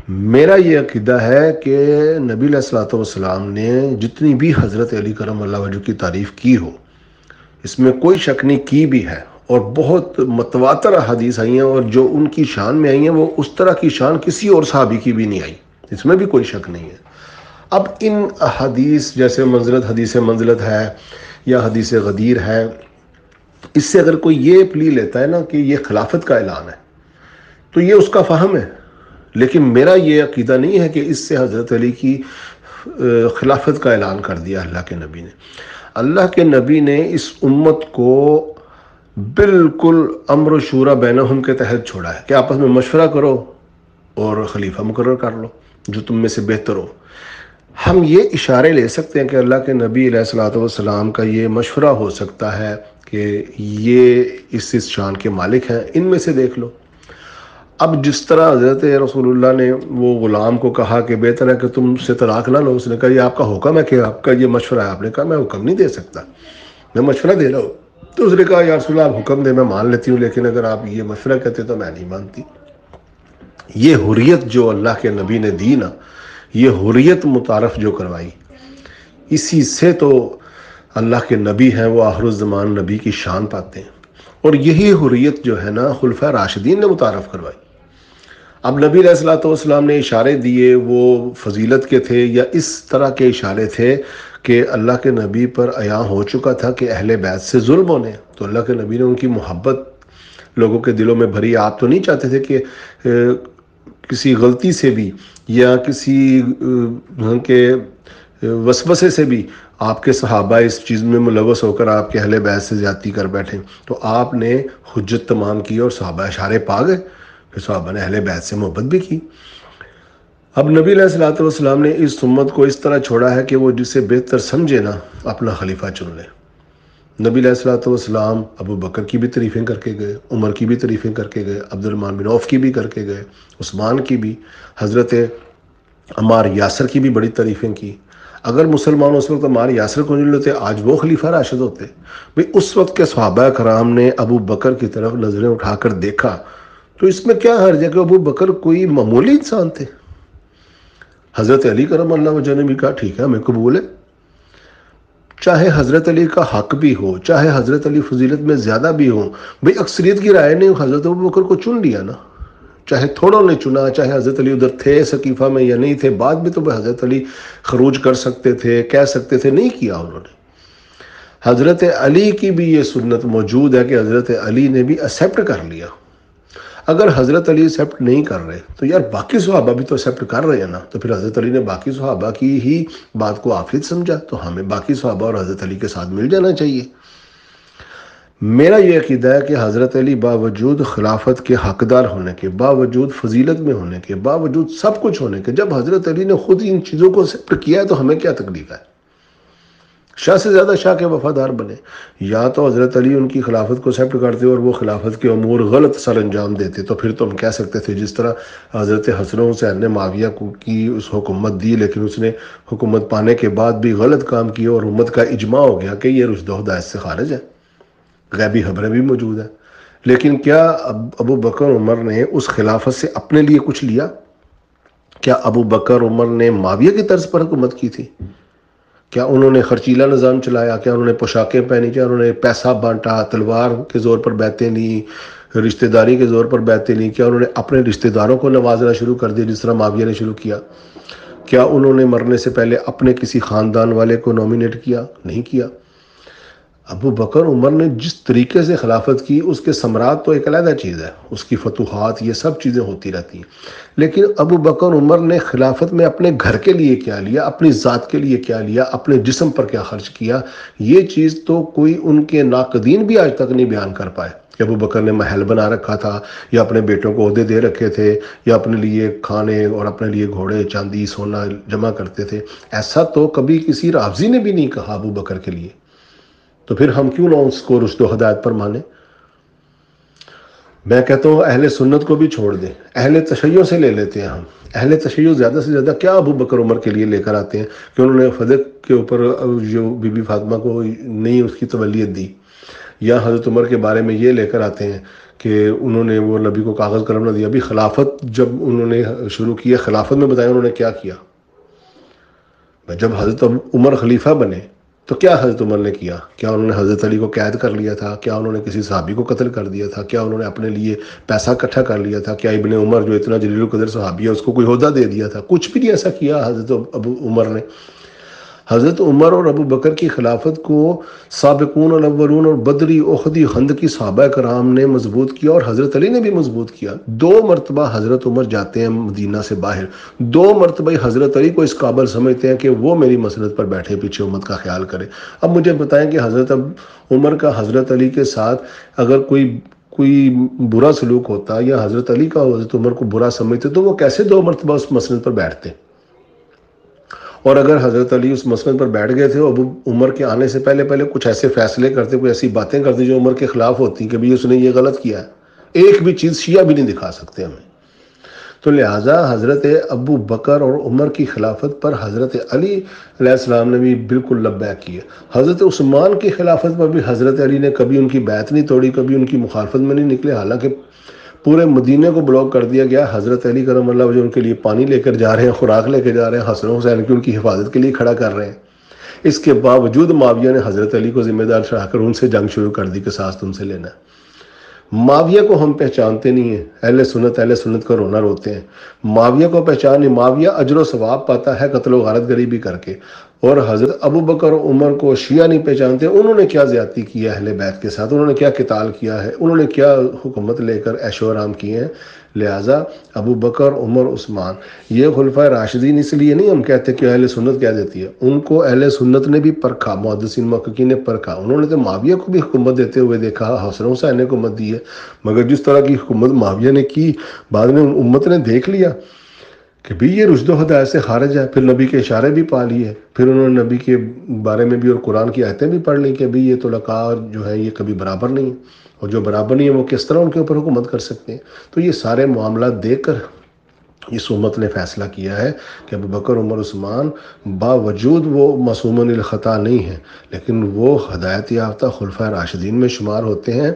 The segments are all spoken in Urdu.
میرا یہ عقیدہ ہے کہ نبی علیہ الصلوۃ والسلام نے جتنی بھی حضرت علی کرم اللہ وجہ کی تعریف کی ہو، اس میں کوئی شک نہیں کی بھی ہے، اور بہت متواتر حدیث آئی ہیں، اور جو ان کی شان میں آئی ہیں وہ اس طرح کی شان کسی اور صحابی کی بھی نہیں آئی، اس میں بھی کوئی شک نہیں ہے۔ اب ان حدیث جیسے منزلت حدیث منزلت ہے یا حدیث غدیر ہے، اس سے اگر کوئی یہ پلی لیتا ہے نا کہ یہ خلافت کا اعلان ہے تو یہ اس کا فہم ہے، لیکن میرا یہ عقیدہ نہیں ہے کہ اس سے حضرت علی کی خلافت کا اعلان کر دیا اللہ کے نبی نے۔ اللہ کے نبی نے اس امت کو بالکل امر و شورا بینہم کے تحت چھوڑا ہے کہ آپس میں مشورہ کرو اور خلیفہ مقرر کر لو جو تم میں سے بہتر ہو۔ ہم یہ اشارے لے سکتے ہیں کہ اللہ کے نبی علیہ الصلوۃ والسلام کا یہ مشورہ ہو سکتا ہے کہ یہ اس شان کے مالک ہیں، ان میں سے دیکھ لو۔ اب جس طرح حضرت رسول اللہ نے وہ غلام کو کہا کہ بہتر ہے کہ تم سے طلاق نہ لو، اس نے کہا یہ آپ کا حکم ہے کہ آپ کا یہ مشورہ ہے؟ آپ نے کہا میں حکم نہیں دے سکتا، میں مشورہ دے رہا ہوں۔ تو اس نے کہا یا رسول اللہ آپ حکم دے، میں مان لیتی ہوں، لیکن اگر آپ یہ مشورہ کہتے تو میں نہیں مانتی۔ یہ حریت جو اللہ کے نبی نے دی نا، یہ حریت متعارف جو کروائی، اسی سے تو اللہ کے نبی ہیں وہ آخر الزمان نبی کی شان پاتے ہیں، اور یہی حریت جو ہے نا خلفۂ راشدین نے متعارف کروائی۔ اب نبی علیہ الصلوۃ والسلام نے اشارے دیے وہ فضیلت کے تھے یا اس طرح کے اشارے تھے کہ اللہ کے نبی پر عیاں ہو چکا تھا کہ اہل بیت سے ظلم ہونے، تو اللہ کے نبی نے ان کی محبت لوگوں کے دلوں میں بھری۔ آپ تو نہیں چاہتے تھے کہ کسی غلطی سے بھی یا کسی کے وسوسے سے بھی آپ کے صحابہ اس چیز میں ملوث ہو کر آپ کے اہل بیت سے زیادتی کر بیٹھیں، تو آپ نے حجت تمام کی اور صحابہ اشارے پا گئے، پھر صحابہ نے اہل بیت سے محبت بھی کی۔ اب نبی علیہ الصلوۃ والسلام نے اس امت کو اس طرح چھوڑا ہے کہ وہ جسے بہتر سمجھے نا اپنا خلیفہ چن لے۔ نبی علیہ الصلوۃ والسلام ابو بکر کی بھی تعریفیں کر کے گئے، عمر کی بھی تعریفیں کر کے گئے، عبد الرحمن بن عوف کی بھی کر کے گئے، عثمان کی بھی، حضرت عمار یاسر کی بھی بڑی تعریفیں کی۔ اگر مسلمان اس وقت عمار یاسر کو نہیں لیتے آج وہ خلیفہ راشد ہوتے۔ بھئی اس وقت کے صحابہ کرام نے ابو بکر کی طرف نظریں اٹھا کر دیکھا تو اس میں کیا حرج ہے کہ ابو بکر کوئی معمولی انسان تھے؟ حضرت علی کرم اللہ وجہ نے بھی کہا ٹھیک ہے ہمیں قبول ہے، چاہے حضرت علی کا حق بھی ہو، چاہے حضرت علی فضیلت میں زیادہ بھی ہو، بھئی اکثریت کی رائے نے حضرت ابو بکر کو چن لیا نا، چاہے تھوڑوں نے چنا، چاہے حضرت علی ادھر تھے سقیفہ میں یا نہیں تھے، بعد میں تو حضرت علی خروج کر سکتے تھے، کہہ سکتے تھے، نہیں کیا انہوں نے۔ حضرت علی کی بھی یہ سنت موجود ہے کہ حضرت علی نے بھی ایکسیپٹ کر لیا۔ اگر حضرت علی ایکسیپٹ نہیں کر رہے تو یار باقی صحابہ بھی تو ایکسیپٹ کر رہے ہیں نا، تو پھر حضرت علی نے باقی صحابہ کی ہی بات کو آفیت سمجھا، تو ہمیں باقی صحابہ اور حضرت علی کے ساتھ مل جانا چاہیے۔ میرا یہ عقیدہ ہے کہ حضرت علی باوجود خلافت کے حقدار ہونے کے، باوجود فضیلت میں ہونے کے، باوجود سب کچھ ہونے کے، جب حضرت علی نے خود ان چیزوں کو ایکسیپٹ کیا ہے تو ہمیں کیا تکلیف ہے؟ شاہ سے زیادہ شاہ کے وفادار بنے۔ یا تو حضرت علی ان کی خلافت کو ایکسیپٹ کرتے اور وہ خلافت کے امور غلط سر انجام دیتے، تو پھر تو ہم کہہ سکتے تھے جس طرح حضرت حسن و حسین نے معاویہ کو کی اس حکومت دی، لیکن اس نے حکومت پانے کے بعد بھی غلط کام کیا اور امت کا اجماع ہو گیا کہ یہ رشد و ہدایت سے خارج ہے، غیبی خبریں بھی موجود ہیں۔ لیکن کیا ابو بکر عمر نے اس خلافت سے اپنے لیے کچھ لیا؟ کیا ابو بکر عمر نے معاویہ کی طرز پر حکومت کی تھی؟ کیا انہوں نے خرچیلا نظام چلایا؟ کیا انہوں نے پوشاکیں پہنی؟ کیا انہوں نے پیسہ بانٹا؟ تلوار کے زور پر بیعتیں لی؟ رشتہ داری کے زور پر بیعتیں لی؟ کیا انہوں نے اپنے رشتہ داروں کو نوازنا شروع کر دیا جس طرح معاویہ نے شروع کیا؟ کیا انہوں نے مرنے سے پہلے اپنے کسی خاندان والے کو نومینیٹ کیا؟ نہیں کیا۔ ابو بکر عمر نے جس طریقے سے خلافت کی اس کے ثمرات تو ایک علیحدہ چیز ہے، اس کی فتوحات یہ سب چیزیں ہوتی رہتی ہیں، لیکن ابو بکر عمر نے خلافت میں اپنے گھر کے لیے کیا لیا، اپنی ذات کے لیے کیا لیا، اپنے جسم پر کیا خرچ کیا، یہ چیز تو کوئی ان کے ناقدین بھی آج تک نہیں بیان کر پائے کہ ابو بکر نے محل بنا رکھا تھا یا اپنے بیٹوں کو عہدے دے رکھے تھے یا اپنے لیے کھانے اور اپنے لیے گھوڑے چاندی سونا جمع کرتے تھے۔ ایسا تو کبھی کسی رافضی نے بھی نہیں کہا ابو بکر کے لیے، تو پھر ہم کیوں نہ اس کو رشد و ہدایت پر مانیں؟ میں کہتا ہوں اہل سنت کو بھی چھوڑ دیں، اہل تشیع سے لے لیتے ہیں ہم۔ اہل تشیع زیادہ سے زیادہ کیا ابو بکر عمر کے لیے لے کر آتے ہیں کہ انہوں نے فدق کے اوپر جو بی بی فاطمہ کو نہیں اس کی تولیت دی، یا حضرت عمر کے بارے میں یہ لے کر آتے ہیں کہ انہوں نے وہ نبی کو کاغذ قلم نہ دیا. ابھی خلافت جب انہوں نے شروع کیا، خلافت میں بتایا انہوں نے کیا کیا. جب حضرت عمر خلیفہ بنے تو کیا حضرت عمر نے کیا؟ کیا انہوں نے حضرت علی کو قید کر لیا تھا؟ کیا انہوں نے کسی صحابی کو قتل کر دیا تھا؟ کیا انہوں نے اپنے لیے پیسہ اکٹھا کر لیا تھا؟ کیا ابن عمر جو اتنا جلیل القدر صحابی ہے اس کو کوئی عہدہ دے دیا تھا؟ کچھ بھی نہیں ایسا کیا حضرت ابو عمر نے. حضرت عمر اور ابو بکر کی خلافت کو سابقون الاولون اور بدری، احدی، خندقی صحابہ کرام نے مضبوط کیا، اور حضرت علی نے بھی مضبوط کیا. 2 مرتبہ حضرت عمر جاتے ہیں مدینہ سے باہر، 2 مرتبہ حضرت علی کو اس قابل سمجھتے ہیں کہ وہ میری مسند پر بیٹھے پیچھے امت کا خیال کرے. اب مجھے بتائیں کہ حضرت عمر کا حضرت علی کے ساتھ اگر کوئی برا سلوک ہوتا یا حضرت علی کا حضرت عمر کو برا سمجھتے تو وہ کیسے 2 مرتبہ اس مسند پر بیٹھتے؟ اور اگر حضرت علی اس مسند پر بیٹھ گئے تھے اور ابو عمر کے آنے سے پہلے کچھ ایسے فیصلے کرتے، کوئی ایسی باتیں کرتے جو عمر کے خلاف ہوتی کہ بھی اس نے یہ غلط کیا ہے، ایک بھی چیز شیعہ بھی نہیں دکھا سکتے ہمیں. تو لہٰذا حضرت ابو بکر اور عمر کی خلافت پر حضرت علی علیہ السلام نے بھی بالکل لبیک کیا. حضرت عثمان کی خلافت پر بھی حضرت علی نے کبھی ان کی بیعت نہیں توڑی، کبھی ان کی مخالفت میں نہیں نکلے، حالانکہ پورے مدینے کو بلاک کر دیا گیا. حضرت علی کرم اللہ وجہ ان کے لیے پانی لے کر جا رہے ہیں، خوراک لے کے جا رہے ہیں، حسن و حسین کی ان کی حفاظت کے لیے کھڑا کر رہے ہیں. اس کے باوجود معاویہ نے حضرت علی کو ذمہ دار ٹھہرا کر ان سے جنگ شروع کر دی کہ ساز تم سے لینا ہے. معاویہ کو ہم پہچانتے نہیں ہیں، اہل سنت کا رونا روتے ہیں. معاویہ کو پہچان نہیں، معاویہ اجر و ثواب پاتا ہے قتل و غارت گری بھی کر کے. اور حضرت ابو بکر و عمر کو شیعہ نہیں پہچانتے. انہوں نے کیا زیادتی کی ہے اہل بیت کے ساتھ، انہوں نے کیا قتال کیا ہے، انہوں نے کیا حکومت لے کر عیش و آرام کیے ہیں. لہٰذا ابو بکر، عمر، عثمان یہ خلفائے راشدین اس لیے نہیں ہم کہتے کہ اہل سنت کہہ دیتی ہے، ان کو اہل سنت نے بھی پرکھا، محدثین محققین نے پرکھا. انہوں نے تو معاویہ کو بھی حکومت دیتے ہوئے دیکھا، حسن حسین نے حکومت دی ہے، مگر جس طرح کی حکومت معاویہ نے کی بعد میں امت نے دیکھ لیا کہ بھی یہ رشد و ہدایت سے خارج ہے. پھر نبی کے اشارے بھی پا لیے، پھر انہوں نے نبی کے بارے میں بھی اور قرآن کی آیتیں بھی پڑھ لی کہ بھی یہ طلقاء جو ہے یہ کبھی برابر نہیں ہے، اور جو برابر نہیں ہے وہ کس طرح ان کے اوپر حکومت کر سکتے ہیں. تو یہ سارے معاملات دیکھ کر اس امت نے فیصلہ کیا ہے کہ ابو بکر، عمر، عثمان باوجود وہ معصومن الخطا نہیں ہیں، لیکن وہ ہدایت یافتہ خلفائے راشدین میں شمار ہوتے ہیں،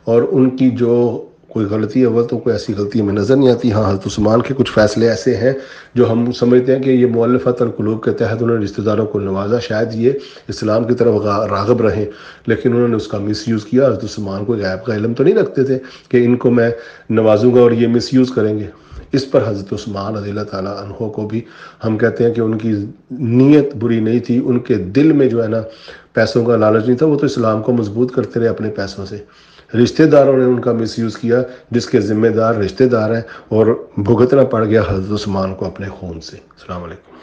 اور ان کی جو کوئی غلطی اول تو کوئی ایسی غلطی ہمیں نظر نہیں آتی. ہاں حضرت عثمان کے کچھ فیصلے ایسے ہیں جو ہم سمجھتے ہیں کہ یہ مؤلفۃ القلوب کے تحت انہوں نے رشتہ داروں کو نوازا، شاید یہ اسلام کی طرف راغب رہیں، لیکن انہوں نے اس کا مس یوز کیا. حضرت عثمان کو غیب کا علم تو نہیں رکھتے تھے کہ ان کو میں نوازوں گا اور یہ مس یوز کریں گے. اس پر حضرت عثمان رضی اللہ تعالیٰ عنہ کو بھی ہم کہتے ہیں کہ ان کی نیت بری نہیں تھی، ان کے دل میں جو ہے نا پیسوں کا لالچ نہیں تھا، وہ تو اسلام کو مضبوط کرتے رہے اپنے پیسوں سے. رشتہ داروں نے ان کا مس یوز کیا، جس کے ذمہ دار رشتہ دار ہیں، اور بھگتنا پڑ گیا حضرت عثمان کو اپنے خون سے. السلام علیکم.